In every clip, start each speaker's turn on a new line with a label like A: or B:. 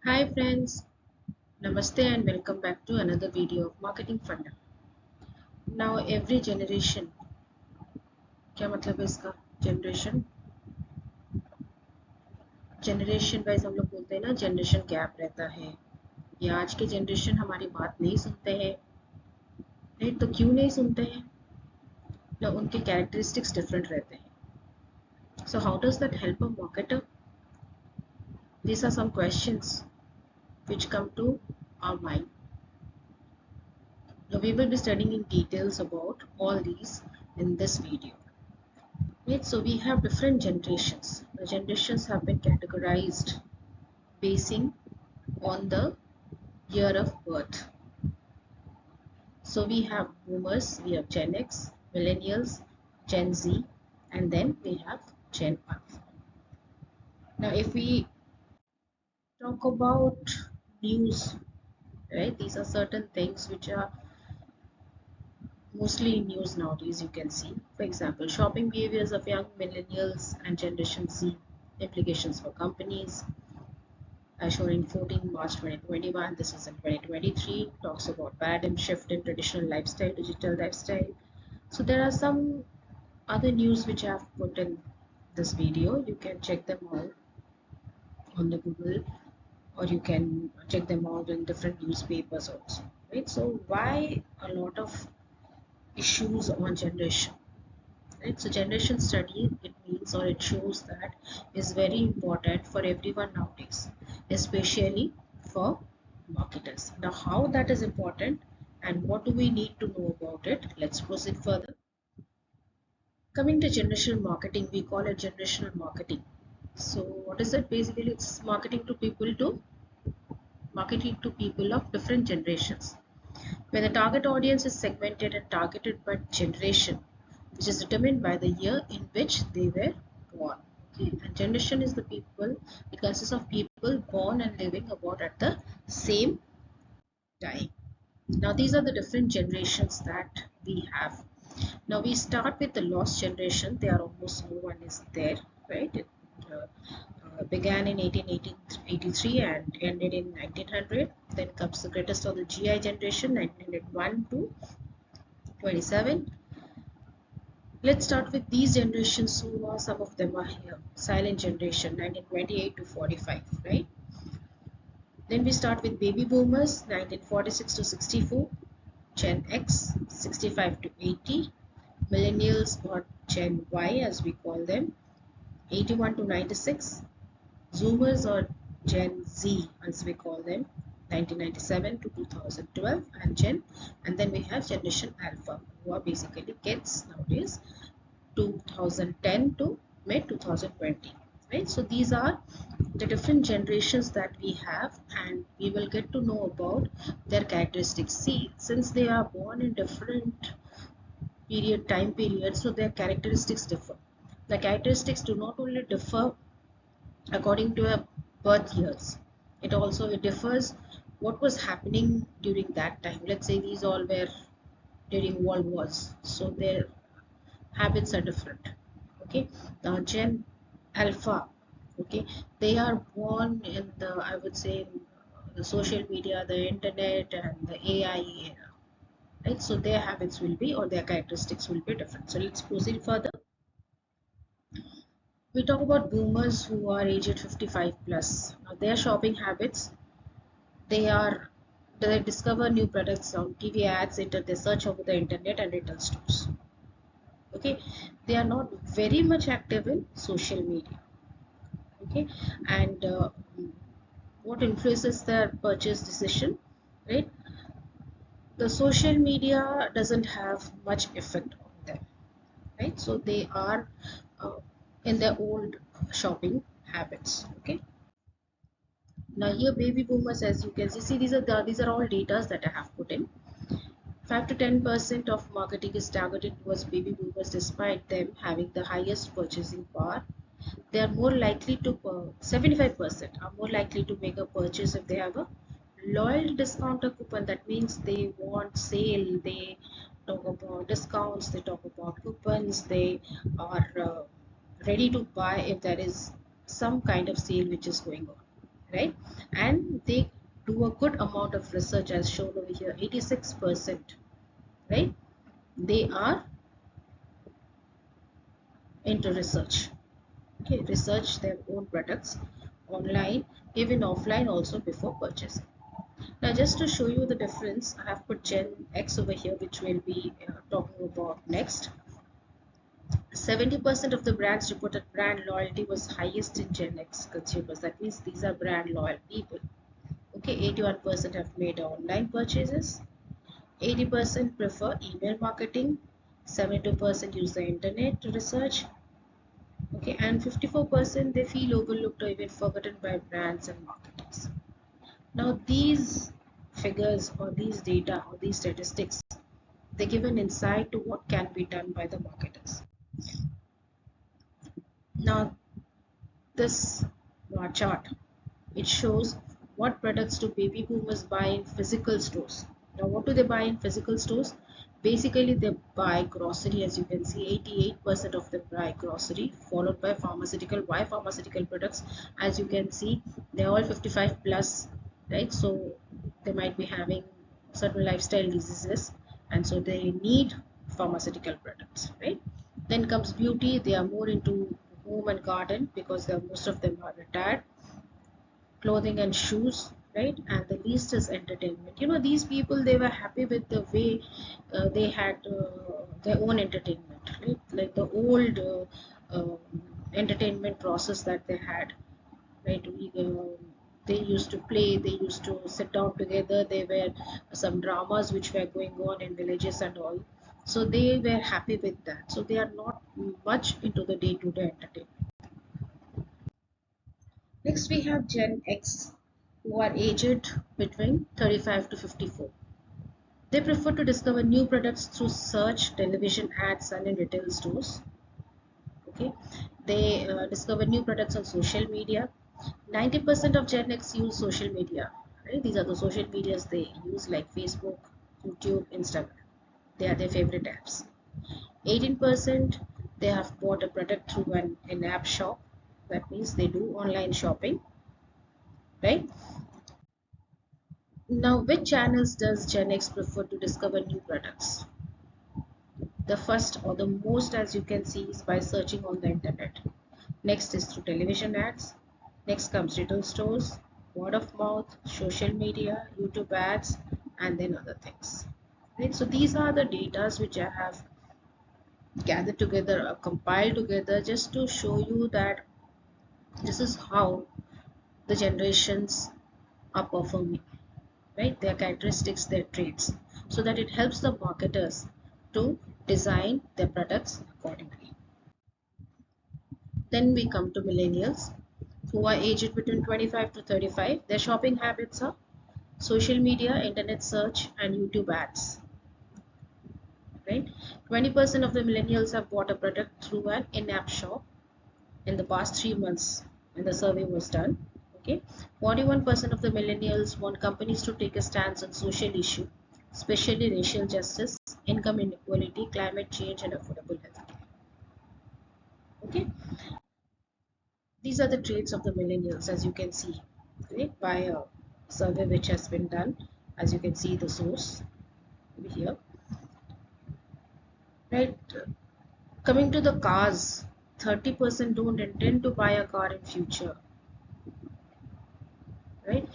A: Hi friends, Namaste and welcome back to another video of Marketing Funda. Now every generation, क्या मतलब है इसका generation generation wise हम लोग बोलते हैं ना जनरेशन गैप रहता है या आज के जनरेशन हमारी बात नहीं सुनते हैं नहीं तो क्यों नहीं सुनते हैं ना उनके कैरेक्टरिस्टिक्स डिफरेंट रहते हैं so how does that help a marketer these are some questions which come to our mind. Now we will be studying in details about all these in this video. Right, so we have different generations. The generations have been categorized basing on the year of birth. So we have boomers, we have Gen X, millennials, Gen Z, and then we have Gen Alpha. Now, if we talk about news, right, these are certain things which are mostly in news nowadays. You can see, for example, shopping behaviors of young millennials and Generation Z, implications for companies, as shown in 14 March 2021. This is in 2023. Talks about paradigm shift in traditional lifestyle, digital lifestyle. So there are some other news which I have put in this video. You can check them all on the Google, or you can check them out in different newspapers also. Right. So why a lot of issues on generation? Right. So generation study, it means or it shows that is very important for everyone nowadays, especially for marketers. Now how that is important and what do we need to know about it? Let's proceed further. Coming to generational marketing, we call it generational marketing. So what is it? Basically it's marketing to people of different generations, where the target audience is segmented and targeted by generation, which is determined by the year in which they were born. Okay, and generation is the people, it consists of people born and living about at the same time. Now, these are the different generations that we have. Now, we start with the lost generation. They are almost no one is there, right? It began in 1883 and ended in 1900. Then comes the greatest of the GI generation, 1901 to 27. Let's start with these generations who are, some of them are here. Silent generation, 1928 to 45, right? Then we start with baby boomers, 1946 to 64, Gen X, 65 to 80, millennials or Gen Y as we call them, 81 to 96, Zoomers or Gen Z as we call them, 1997 to 2012, and then we have Generation Alpha, who are basically kids nowadays, 2010 to mid 2020, right? So these are the different generations that we have, and we will get to know about their characteristics. See, since they are born in different time period, so their characteristics differ. The characteristics do not only differ according to a birth years, it differs what was happening during that time. Let's say these all were during world wars, so their habits are different. Okay, the Gen Alpha, okay, they are born in the, I would say, the social media, the internet, and the AI era, right? So their habits will be, or their characteristics will be different. So let's proceed further. We talk about boomers who are aged 55 plus. Now their shopping habits, they are they discover new products on TV ads, they search over the internet and retail stores. Okay, they are not very much active in social media. Okay, and what influences their purchase decision, right? The social media doesn't have much effect on them, right? So they are uh, in their old shopping habits. Okay, now here baby boomers, as you can see, these are all data that I have put in. 5 to 10% of marketing is targeted towards baby boomers despite them having the highest purchasing power. They are more likely to 75% are more likely to make a purchase if they have a loyal discounter coupon. That means they want sale, they talk about discounts, they talk about coupons, they are ready to buy if there is some kind of sale which is going on, right? and they do a good amount of research as shown over here. 86%, right? They are into research. Okay, research their own products online, even offline also before purchasing. Now just to show you the difference, I have put Gen X over here, which we'll be talking about next. 70% of the brands reported brand loyalty was highest in Gen X consumers. That means these are brand loyal people. Okay, 81% have made online purchases. 80% prefer email marketing. 72% use the internet to research. Okay, and 54% they feel overlooked or even forgotten by brands and marketers. Now these figures or these data or these statistics, they give an insight to what can be done by the marketers. Now this chart, it shows what products do baby boomers buy in physical stores. Now what do they buy in physical stores? Basically they buy grocery. As you can see, 88% of them buy grocery, followed by pharmaceutical. Why pharmaceutical products? As you can see, they're all 55 plus, right? So they might be having certain lifestyle diseases, and so they need pharmaceutical products, right? Then comes beauty. They are more into home and garden because most of them are retired. Clothing and shoes, right? And the least is entertainment. These people, they were happy with the way they had their own entertainment, right? Like the old entertainment process that they had, right? They used to play, they used to sit down together. There were some dramas which were going on in villages and all, so they were happy with that. So they are not much into the day-to-day entertainment. Next, we have Gen X, who are aged between 35 to 54. They prefer to discover new products through search, television ads, and in retail stores. Okay, they discover new products on social media. 90% of Gen X use social media. Right? These are the social medias they use, like Facebook, YouTube, Instagram. They are their favorite apps. 18% they have bought a product through an in-app shop. That means they do online shopping, right? Now, which channels does Gen X prefer to discover new products? The first or the most, as you can see, is by searching on the internet. Next is through television ads. Next comes retail stores, word of mouth, social media, YouTube ads, and then other things. Right? So these are the data which I have gathered together or compiled together just to show you that this is how the generations are performing, right? Their characteristics, their traits, so that it helps the marketers to design their products accordingly. Then we come to millennials, who are aged between 25 to 35. Their shopping habits are social media, internet search, and YouTube ads. Right? 20% of the millennials have bought a product through an in-app shop in the past 3 months when the survey was done. Okay, 41% of the millennials want companies to take a stance on social issue, especially racial justice, income inequality, climate change, and affordable healthcare. Okay, these are the traits of the millennials, as you can see, right, by a survey which has been done. As you can see, the source over here, right? Coming to the cars, 30% don't intend to buy a car in future, right?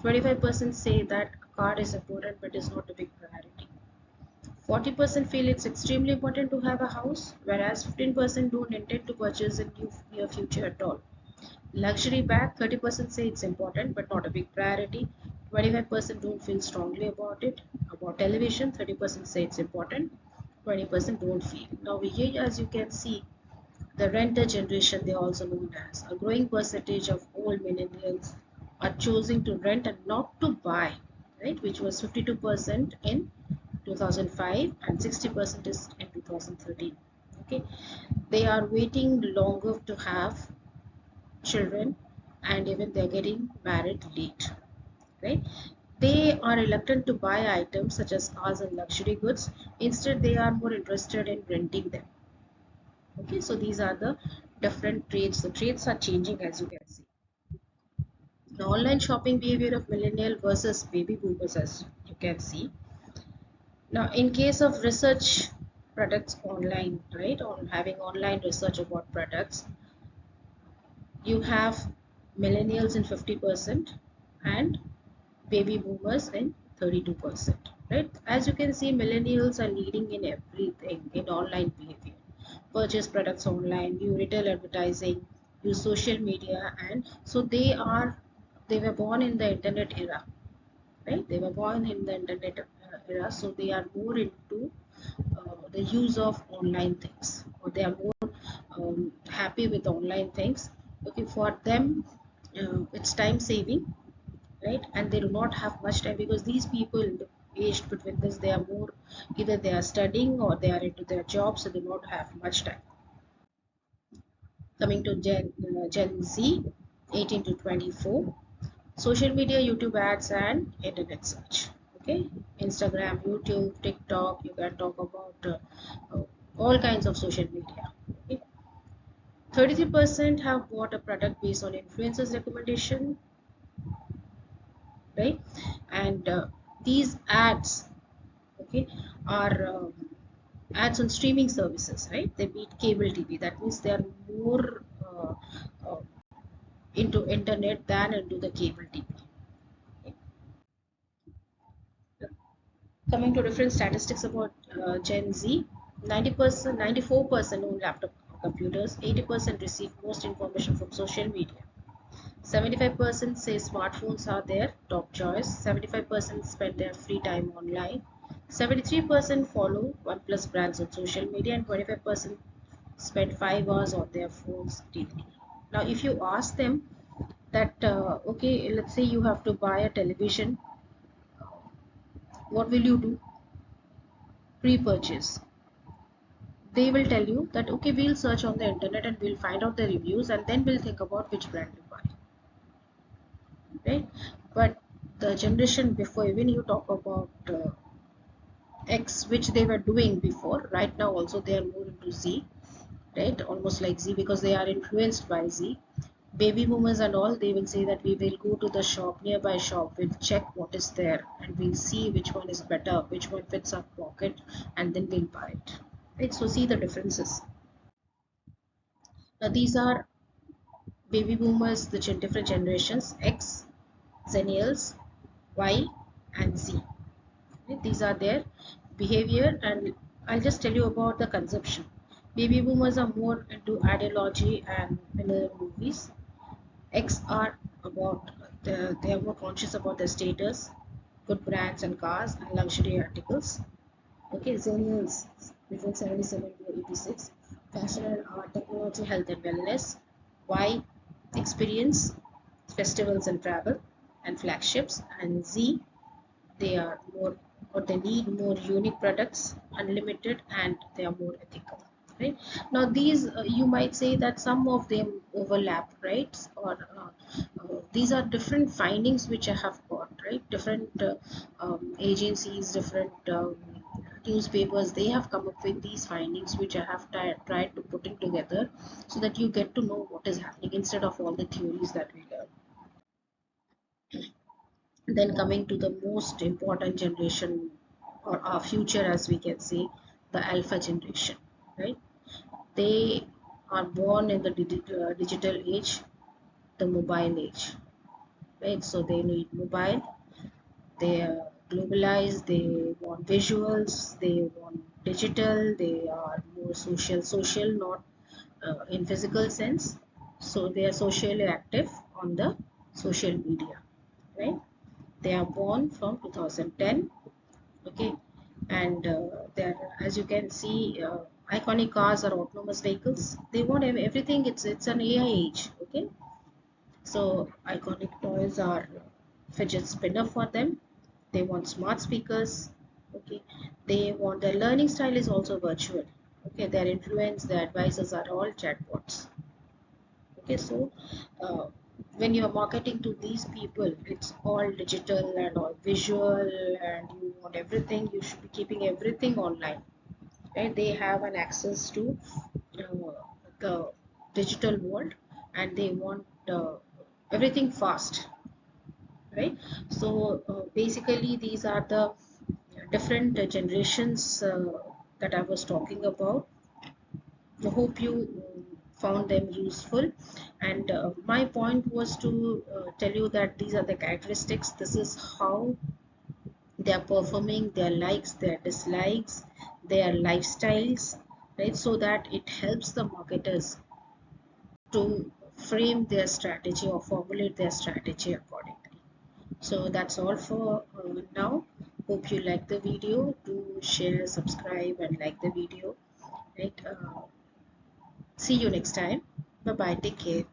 A: 25% say that a car is important but is not a big priority. 40% feel it's extremely important to have a house, whereas 15% don't intend to purchase in near future at all. Luxury bag, 30% say it's important but not a big priority. 25% don't feel strongly about it. About television, 30% say it's important, 20% don't feel. Now here, as you can see, the renter generation, they are also known as, a growing percentage of old millennials are choosing to rent and not to buy, right? Which was 52% in 2005 and 60% is in 2013. Okay, they are waiting longer to have children, and even they're getting married late, right? They are reluctant to buy items such as cars and luxury goods. Instead, they are more interested in renting them. Okay, so these are the different traits. The traits are changing, as you can see. The online shopping behavior of millennial versus baby boomers, as you can see. Now, in case of research products online, right, on having online research about products, you have millennials in 50% and baby boomers in 32%, right? As you can see, millennials are leading in everything in online behavior. Purchase products online, view retail advertising, use social media, and so they were born in the internet era, right? They were born in the internet era, so they are more into the use of online things, or they are more happy with online things. Okay, for them, it's time saving, right? And they do not have much time because these people aged between this, they are more either they are studying or they are into their job, so they do not have much time. Coming to Gen Z, 18 to 24, social media, YouTube ads, and internet search. Okay, Instagram, YouTube, TikTok. You can talk about all kinds of social media. Okay. 33% have bought a product based on influencers recommendation, right? And these ads, okay, are ads on streaming services, right? They beat cable TV. That means they are more uh, into internet than into the cable TV. Okay. Coming to different statistics about Gen Z, 90%, 94% own laptop computers, 80% receive most information from social media. 75% say smartphones are their top choice. 75% spend their free time online. 73% follow OnePlus brands on social media, and 25% spend 5 hours on their phones daily. Now, if you ask them that, okay, let's say you have to buy a television, what will you do? Pre-purchase. They will tell you that, okay, we'll search on the internet and we'll find out the reviews and then we'll think about which brand to buy, right? But the generation before, even you talk about X, which they were doing before, right now also they are more into Z, right? Almost like Z because they are influenced by Z. Baby boomers and all, they will say that we will go to the shop, nearby shop, we'll check what is there and we'll see which one is better, which one fits our pocket, and then we'll buy it. Right? So see the differences. Now these are baby boomers, the different generations, X, Zennials, Y, and Z. Right? These are their behavior, and I'll just tell you about the consumption. Baby boomers are more into ideology and vanilla movies. X are about they are more conscious about their status, good brands and cars, and luxury articles. Okay, Zennials between 77 to 86, fashion and art, technology, health and wellness. Y, experience, festivals and travel, and flagships. And Z, they are more or they need more unique products, unlimited, and they are more ethical. Right now, these you might say that some of them overlap, right? Or these are different findings which I have got, right? Different agencies, different newspapers, they have come up with these findings which I have tried to putting together so that you get to know what is happening instead of all the theories that we learn. Then coming to the most important generation or our future, as we can say, the alpha generation, right? They are born in the digital age, the mobile age, right? So they need mobile, they are globalized, they want visuals, they want digital, they are more social, not in physical sense. So they are socially active on the social media, right? They are born from 2010, okay, and they're, as you can see, iconic cars are autonomous vehicles. They want everything. It's an AI age, okay. So iconic toys are fidget spinner for them. They want smart speakers, okay. They want their learning style is also virtual, okay. Their influence, their advisors are all chatbots. Okay, so uh, when you're marketing to these people, it's all digital and all visual, and you want everything. You should be keeping everything online, right? They have an access to the digital world, and they want everything fast. right? So basically these are the different generations that I was talking about. I hope you found them useful, and my point was to tell you that these are the characteristics. This is how they are performing, their likes, their dislikes, their lifestyles, right? So that it helps the marketers to frame their strategy or formulate their strategy accordingly. So that's all for now. Hope you like the video. Do share, subscribe, and like the video. Right? See you next time. Bye bye. Take care.